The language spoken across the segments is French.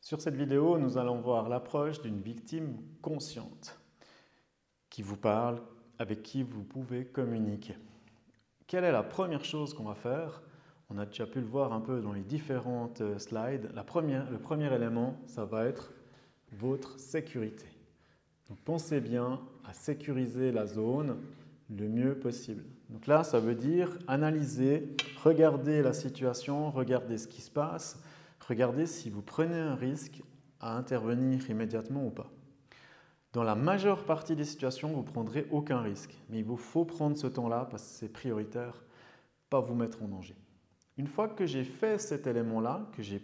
Sur cette vidéo, nous allons voir l'approche d'une victime consciente qui vous parle, avec qui vous pouvez communiquer. Quelle est la première chose qu'on va faire? On a déjà pu le voir un peu dans les différentes slides. Le premier élément, ça va être votre sécurité. Donc pensez bien à sécuriser la zone le mieux possible. Donc là, ça veut dire analyser, regarder la situation, regarder ce qui se passe, regardez si vous prenez un risque à intervenir immédiatement ou pas. Dans la majeure partie des situations, vous ne prendrez aucun risque. Mais il vous faut prendre ce temps-là parce que c'est prioritaire, pas vous mettre en danger. Une fois que j'ai fait cet élément-là, que j'ai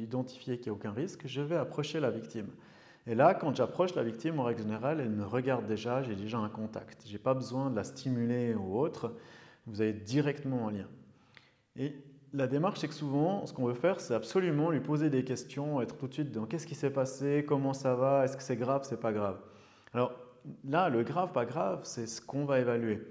identifié qu'il n'y a aucun risque, je vais approcher la victime. Et là, quand j'approche la victime, en règle générale, elle me regarde déjà, j'ai déjà un contact. Je n'ai pas besoin de la stimuler ou autre, vous avez directement un lien. Et la démarche, c'est que souvent, ce qu'on veut faire, c'est absolument lui poser des questions, être tout de suite dans qu'est-ce qui s'est passé, comment ça va, est-ce que c'est grave, c'est pas grave. Alors là, le grave, pas grave, c'est ce qu'on va évaluer.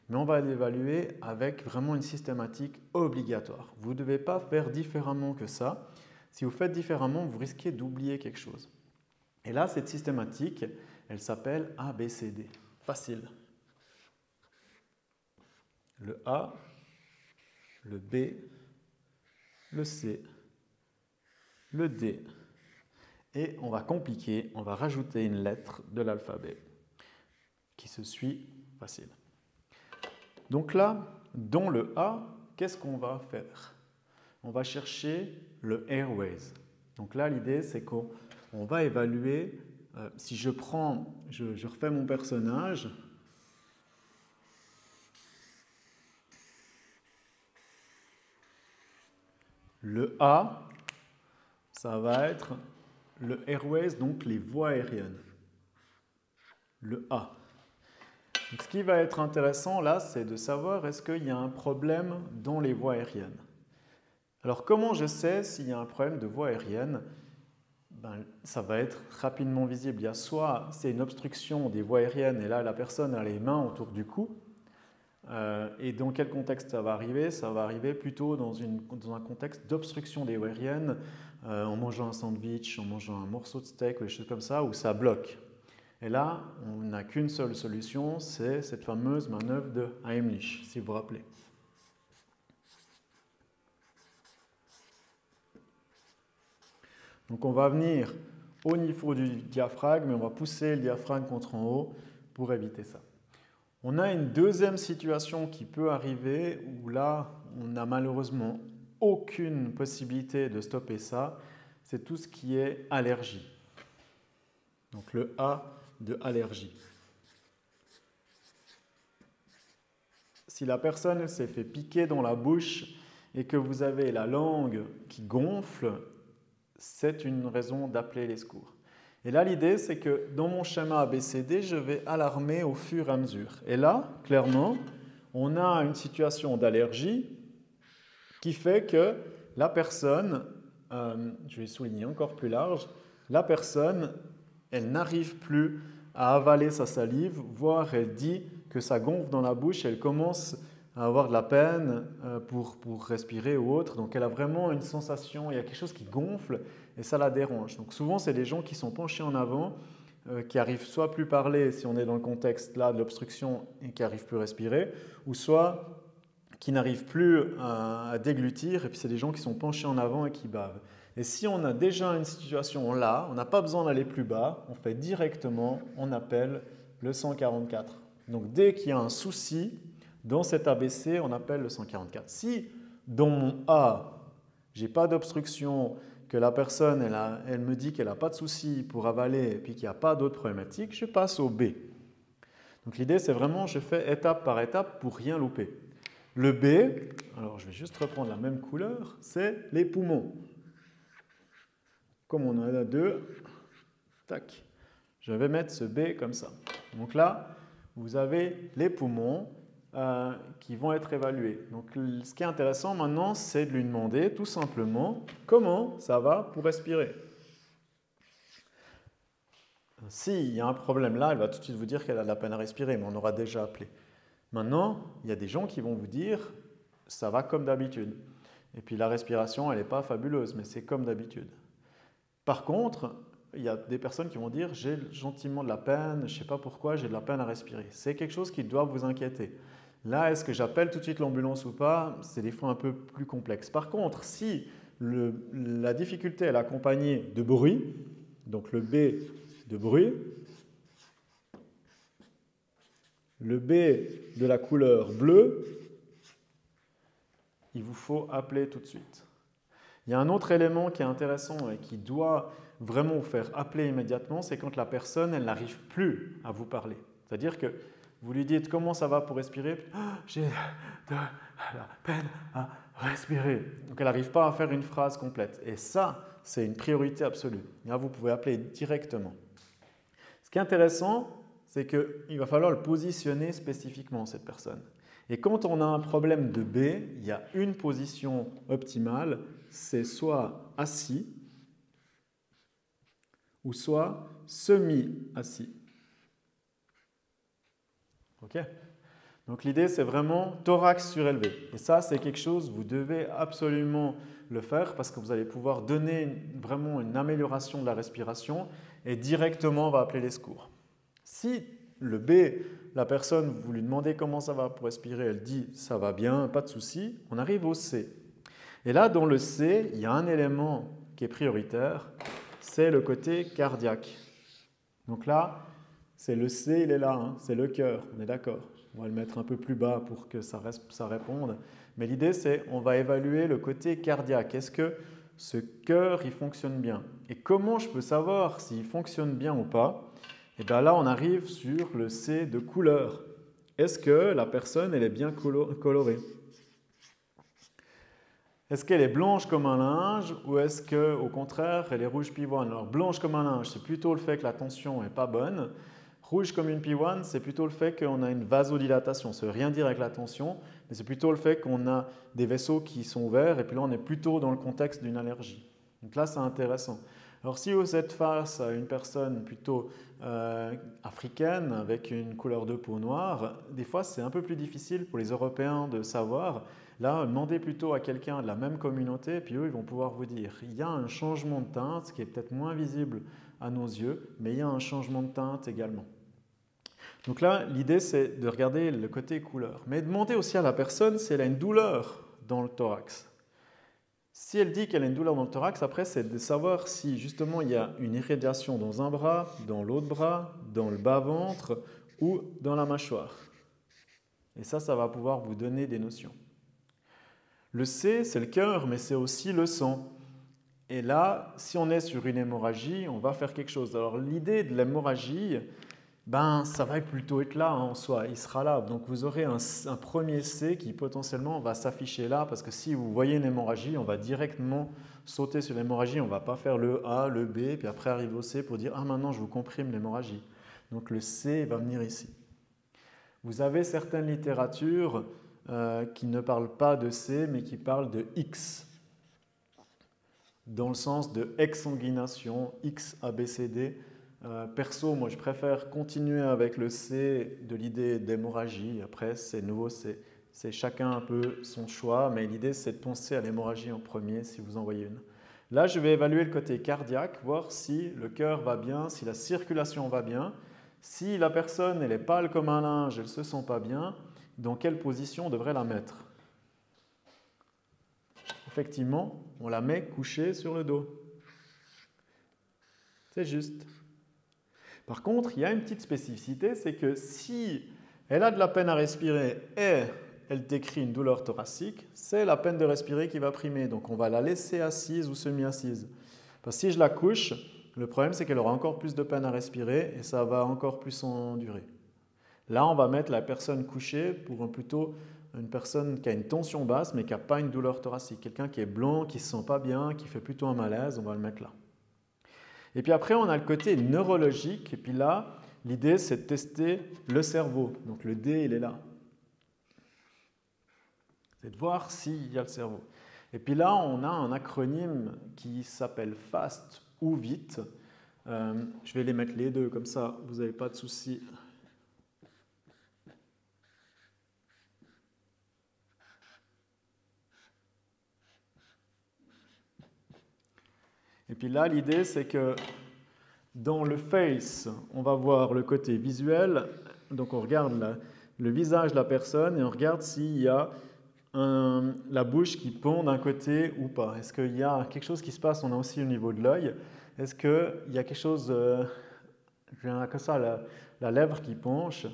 Mais on va l'évaluer avec vraiment une systématique obligatoire. Vous ne devez pas faire différemment que ça. Si vous faites différemment, vous risquez d'oublier quelque chose. Et là, cette systématique, elle s'appelle ABCD. Facile. Le A, le B, le C, le D. Et on va compliquer, on va rajouter une lettre de l'alphabet qui se suit facile. Donc là, dans le A, qu'est-ce qu'on va faire? On va chercher le airways. Donc là, l'idée, c'est qu'on va évaluer, si je refais mon personnage, le A, ça va être le airways, donc les voies aériennes. Le A. Donc, ce qui va être intéressant là, c'est de savoir est-ce qu'il y a un problème dans les voies aériennes. Alors, comment je sais s'il y a un problème de voie aérienne? Ça va être rapidement visible. Il y a soit c'est une obstruction des voies aériennes et là, la personne a les mains autour du cou. Et dans quel contexte ça va arriver? Ça va arriver plutôt dans un contexte d'obstruction des voies aériennes, en mangeant un sandwich, en mangeant un morceau de steak ou des choses comme ça, où ça bloque. Et là, on n'a qu'une seule solution, c'est cette fameuse manœuvre de Heimlich, si vous vous rappelez. Donc on va venir au niveau du diaphragme, et on va pousser le diaphragme contre en haut pour éviter ça. On a une deuxième situation qui peut arriver où là, on n'a malheureusement aucune possibilité de stopper ça. C'est tout ce qui est allergie. Donc le A de allergie. Si la personne s'est fait piquer dans la bouche et que vous avez la langue qui gonfle, c'est une raison d'appeler les secours. Et là, l'idée, c'est que dans mon schéma ABCD, je vais alarmer au fur et à mesure. Et là, clairement, on a une situation d'allergie qui fait que la personne, je vais souligner encore plus large, la personne, elle n'arrive plus à avaler sa salive, voire elle dit que ça gonfle dans la bouche, elle commence à avoir de la peine pour respirer ou autre. Donc elle a vraiment une sensation, il y a quelque chose qui gonfle et ça la dérange. Donc souvent, c'est des gens qui sont penchés en avant, qui arrivent soit plus parler si on est dans le contexte là de l'obstruction et qui n'arrivent plus à respirer, ou soit qui n'arrivent plus à déglutir et puis c'est des gens qui sont penchés en avant et qui bavent. Et si on a déjà une situation là, on n'a pas besoin d'aller plus bas, on fait directement, on appelle le 144. Donc dès qu'il y a un souci dans cet ABC, on appelle le 144. Si dans mon A, je n'ai pas d'obstruction, que la personne elle me dit qu'elle n'a pas de souci pour avaler et puis qu'il n'y a pas d'autres problématiques, je passe au B. Donc l'idée c'est vraiment je fais étape par étape pour rien louper. Le B, alors je vais juste reprendre la même couleur, c'est les poumons. Comme on en a deux, tac, je vais mettre ce B comme ça. Donc là, vous avez les poumons qui vont être évalués. Donc ce qui est intéressant maintenant, c'est de lui demander tout simplement comment ça va pour respirer. S'il y a un problème là, elle va tout de suite vous dire qu'elle a de la peine à respirer, mais on aura déjà appelé. Maintenant, il y a des gens qui vont vous dire ça va comme d'habitude. Et puis la respiration, elle n'est pas fabuleuse, mais c'est comme d'habitude. Par contre, il y a des personnes qui vont dire « j'ai gentiment de la peine, je ne sais pas pourquoi, j'ai de la peine à respirer ». C'est quelque chose qui doit vous inquiéter. Là, est-ce que j'appelle tout de suite l'ambulance ou pas? C'est des fois un peu plus complexe. Par contre, si la difficulté est accompagnée de bruit, donc le B de bruit, le B de la couleur bleue, il vous faut appeler tout de suite. Il y a un autre élément qui est intéressant et qui doit vraiment vous faire appeler immédiatement, c'est quand la personne elle n'arrive plus à vous parler. C'est-à-dire que vous lui dites comment ça va pour respirer, j'ai de la peine à respirer. Donc elle n'arrive pas à faire une phrase complète. Et ça, c'est une priorité absolue. Là, vous pouvez appeler directement. Ce qui est intéressant, c'est qu'il va falloir le positionner spécifiquement, cette personne. Et quand on a un problème de B, il y a une position optimale, c'est soit assis ou soit semi-assis. OK? Donc l'idée, c'est vraiment thorax surélevé. Et ça, c'est quelque chose, vous devez absolument le faire parce que vous allez pouvoir donner vraiment une amélioration de la respiration et directement, on va appeler les secours. Si le B, la personne, vous lui demandez comment ça va pour respirer, elle dit ça va bien, pas de souci, on arrive au C. Et là, dans le C, il y a un élément qui est prioritaire, c'est le côté cardiaque. Donc là, c'est le C, il est là, hein, c'est le cœur, on est d'accord. On va le mettre un peu plus bas pour que ça réponde. Mais l'idée, c'est on va évaluer le côté cardiaque. Est-ce que ce cœur, il fonctionne bien? Et comment je peux savoir s'il fonctionne bien ou pas? Et bien là, on arrive sur le C de couleur. Est-ce que la personne, elle est bien colorée? Est-ce qu'elle est blanche comme un linge ou est-ce qu'au contraire, elle est rouge pivoine? Alors, blanche comme un linge, c'est plutôt le fait que la tension n'est pas bonne. Rouge comme une pivoine, c'est plutôt le fait qu'on a une vasodilatation. Ça ne veut rien dire avec la tension, mais c'est plutôt le fait qu'on a des vaisseaux qui sont ouverts et puis là, on est plutôt dans le contexte d'une allergie. Donc là, c'est intéressant. Alors, si vous êtes face à une personne plutôt africaine avec une couleur de peau noire, des fois, c'est un peu plus difficile pour les Européens de savoir. Là, demandez plutôt à quelqu'un de la même communauté, puis eux, ils vont pouvoir vous dire il y a un changement de teinte qui est peut-être moins visible à nos yeux, mais il y a un changement de teinte également. Donc là, l'idée, c'est de regarder le côté couleur. Mais demandez aussi à la personne si elle a une douleur dans le thorax. Si elle dit qu'elle a une douleur dans le thorax, après, c'est de savoir si justement il y a une irradiation dans un bras, dans l'autre bras, dans le bas-ventre ou dans la mâchoire. Et ça va pouvoir vous donner des notions. Le C, c'est le cœur, mais c'est aussi le sang. Et là, si on est sur une hémorragie, on va faire quelque chose. Alors l'idée de l'hémorragie, ça va plutôt être là en soi, il sera là. Donc vous aurez un premier C qui potentiellement va s'afficher là, parce que si vous voyez une hémorragie, on va directement sauter sur l'hémorragie, on ne va pas faire le A, le B, puis après arriver au C pour dire « Ah, maintenant je vous comprime l'hémorragie ». Donc le C va venir ici. Vous avez certaines littératures qui ne parlent pas de C, mais qui parlent de X, dans le sens de exsanguination, X, A, B, C, D. Perso, moi je préfère continuer avec le C de l'idée d'hémorragie. Après, c'est nouveau, c'est chacun un peu son choix, mais l'idée c'est de penser à l'hémorragie en premier si vous en voyez une. Là, je vais évaluer le côté cardiaque, voir si le cœur va bien, si la circulation va bien. Si la personne elle est pâle comme un linge, elle ne se sent pas bien, dans quelle position on devrait la mettre? Effectivement, on la met couchée sur le dos. C'est juste. Par contre, il y a une petite spécificité, c'est que si elle a de la peine à respirer et elle décrit une douleur thoracique, c'est la peine de respirer qui va primer. Donc on va la laisser assise ou semi-assise. Parce que si je la couche, le problème c'est qu'elle aura encore plus de peine à respirer et ça va encore plus endurer. Là, on va mettre la personne couchée pour plutôt une personne qui a une tension basse mais qui n'a pas une douleur thoracique. Quelqu'un qui est blanc, qui ne se sent pas bien, qui fait plutôt un malaise, on va le mettre là. Et puis après, on a le côté neurologique. Et puis là, l'idée, c'est de tester le cerveau. Donc le D, il est là. C'est de voir s'il y a le cerveau. Et puis là, on a un acronyme qui s'appelle FAST ou VITE. Je vais les mettre les deux, comme ça, vous n'avez pas de souci. Et puis là, l'idée, c'est que dans le face, on va voir le côté visuel. Donc on regarde le visage de la personne et on regarde s'il y a la bouche qui pond d'un côté ou pas. Est-ce qu'il y a quelque chose qui se passe? On a aussi au niveau de l'œil. Est-ce qu'il y a quelque chose, comme ça, la lèvre qui penche?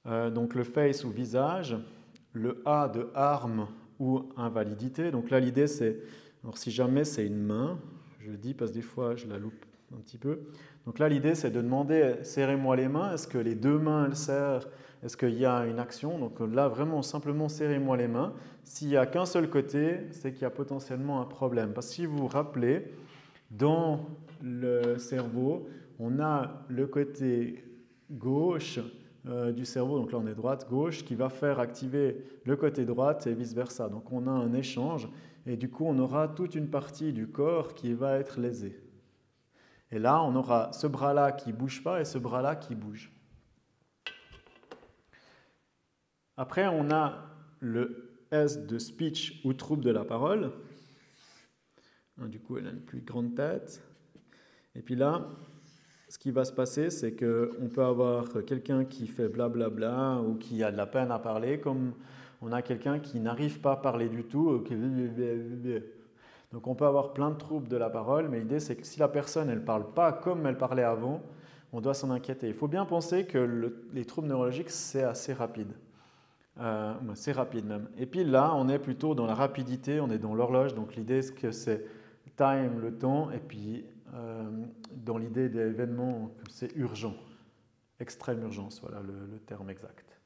Donc le face ou visage. Le A de arme ou invalidité. Donc là, l'idée, c'est, alors si jamais c'est une main, je le dis parce que des fois, je la loupe un petit peu. Donc là, l'idée, c'est de demander, serrez-moi les mains. Est-ce que les deux mains, elles serrent? Est-ce qu'il y a une action? Donc là, vraiment, simplement, serrez-moi les mains. S'il n'y a qu'un seul côté, c'est qu'il y a potentiellement un problème. Parce que si vous vous rappelez, dans le cerveau, on a le côté gauche du cerveau, donc là on est droite-gauche, qui va faire activer le côté droite et vice-versa. Donc on a un échange et du coup on aura toute une partie du corps qui va être lésée. Et là on aura ce bras-là qui ne bouge pas et ce bras-là qui bouge. Après on a le S de speech ou trouble de la parole. Du coup elle a une plus grande tête. Et puis là, ce qui va se passer, c'est qu'on peut avoir quelqu'un qui fait blablabla ou qui a de la peine à parler, comme on a quelqu'un qui n'arrive pas à parler du tout. Donc on peut avoir plein de troubles de la parole, mais l'idée c'est que si la personne ne parle pas comme elle parlait avant, on doit s'en inquiéter. Il faut bien penser que les troubles neurologiques, c'est assez rapide. C'est rapide même. Et puis là, on est plutôt dans la rapidité, on est dans l'horloge, donc l'idée c'est que c'est time, le temps, et puis dans l'idée d'événements, c'est urgent, extrême urgence, voilà le terme exact.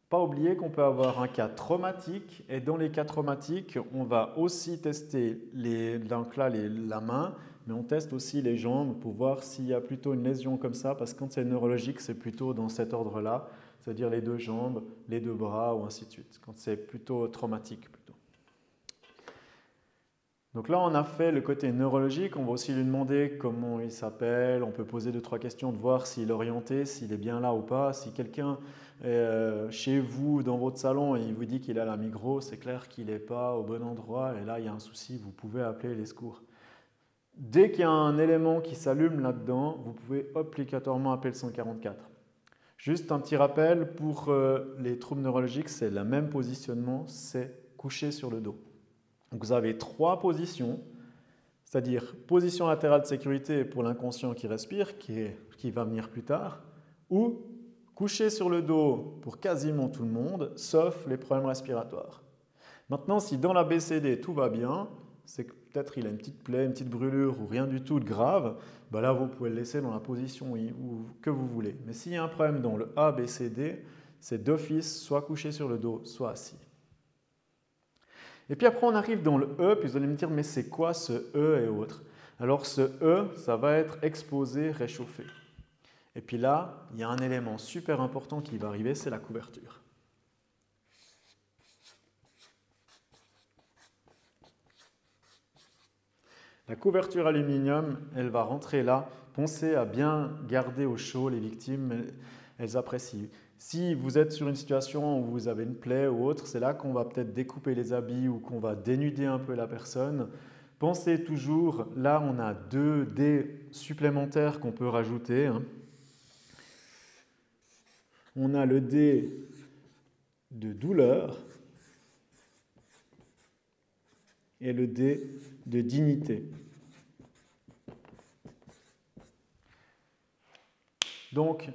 Pas oublier qu'on peut avoir un cas traumatique, et dans les cas traumatiques, on va aussi tester la main, mais on teste aussi les jambes pour voir s'il y a plutôt une lésion comme ça, parce que quand c'est neurologique, c'est plutôt dans cet ordre-là, c'est-à-dire les deux jambes, les deux bras, ou ainsi de suite, quand c'est plutôt traumatique. Donc là, on a fait le côté neurologique. On va aussi lui demander comment il s'appelle. On peut poser 2-3 questions de voir s'il est orienté, s'il est bien là ou pas. Si quelqu'un est chez vous, dans votre salon, et il vous dit qu'il a la Migros, c'est clair qu'il n'est pas au bon endroit. Et là, il y a un souci, vous pouvez appeler les secours. Dès qu'il y a un élément qui s'allume là-dedans, vous pouvez obligatoirement appeler le 144. Juste un petit rappel, pour les troubles neurologiques, c'est le même positionnement, c'est coucher sur le dos. Donc vous avez 3 positions, c'est-à-dire position latérale de sécurité pour l'inconscient qui respire, qui va venir plus tard, ou coucher sur le dos pour quasiment tout le monde, sauf les problèmes respiratoires. Maintenant, si dans la BCD tout va bien, c'est que peut-être il a une petite plaie, une petite brûlure ou rien du tout de grave, ben là vous pouvez le laisser dans la position que vous voulez. Mais s'il y a un problème dans le A, B, C, D, c'est d'office soit couché sur le dos, soit assis. Et puis après, on arrive dans le E, puis vous allez me dire, mais c'est quoi ce E et autres? Alors ce E, ça va être exposé, réchauffé. Et puis là, il y a un élément super important qui va arriver, c'est la couverture. La couverture aluminium, elle va rentrer là. Pensez à bien garder au chaud les victimes, elles apprécient. Si vous êtes sur une situation où vous avez une plaie ou autre, c'est là qu'on va peut-être découper les habits ou qu'on va dénuder un peu la personne. Pensez toujours, là on a 2 dés supplémentaires qu'on peut rajouter. On a le dé de douleur et le dé de dignité. Donc,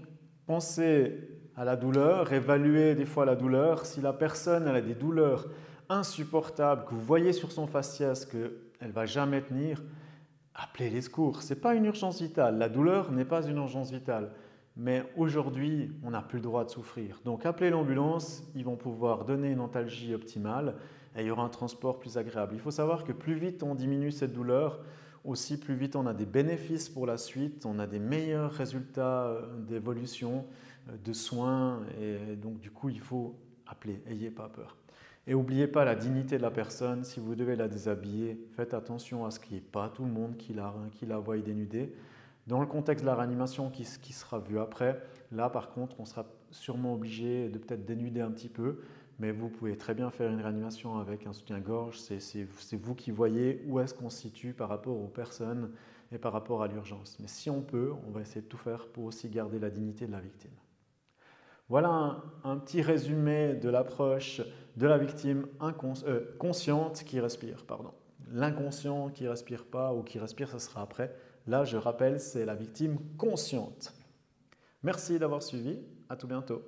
pensez à la douleur, évaluez des fois la douleur. Si la personne elle a des douleurs insupportables, que vous voyez sur son faciès qu'elle ne va jamais tenir, appelez les secours. Ce n'est pas une urgence vitale. La douleur n'est pas une urgence vitale. Mais aujourd'hui, on n'a plus le droit de souffrir. Donc appelez l'ambulance, ils vont pouvoir donner une antalgie optimale et il y aura un transport plus agréable. Il faut savoir que plus vite on diminue cette douleur, aussi plus vite on a des bénéfices pour la suite, on a des meilleurs résultats d'évolution, de soins et donc du coup il faut appeler, n'ayez pas peur. Et n'oubliez pas la dignité de la personne, si vous devez la déshabiller, faites attention à ce qu'il n'y ait pas tout le monde qui la voie dénudée. Dans le contexte de la réanimation qui sera vu après, là par contre on sera sûrement obligé de peut-être dénuder un petit peu, mais vous pouvez très bien faire une réanimation avec un soutien-gorge. C'est vous qui voyez où est-ce qu'on se situe par rapport aux personnes et par rapport à l'urgence. Mais si on peut, on va essayer de tout faire pour aussi garder la dignité de la victime. Voilà un petit résumé de l'approche de la victime consciente qui respire. L'inconscient qui ne respire pas ou qui respire, ça sera après. Là, je rappelle, c'est la victime consciente. Merci d'avoir suivi. À tout bientôt.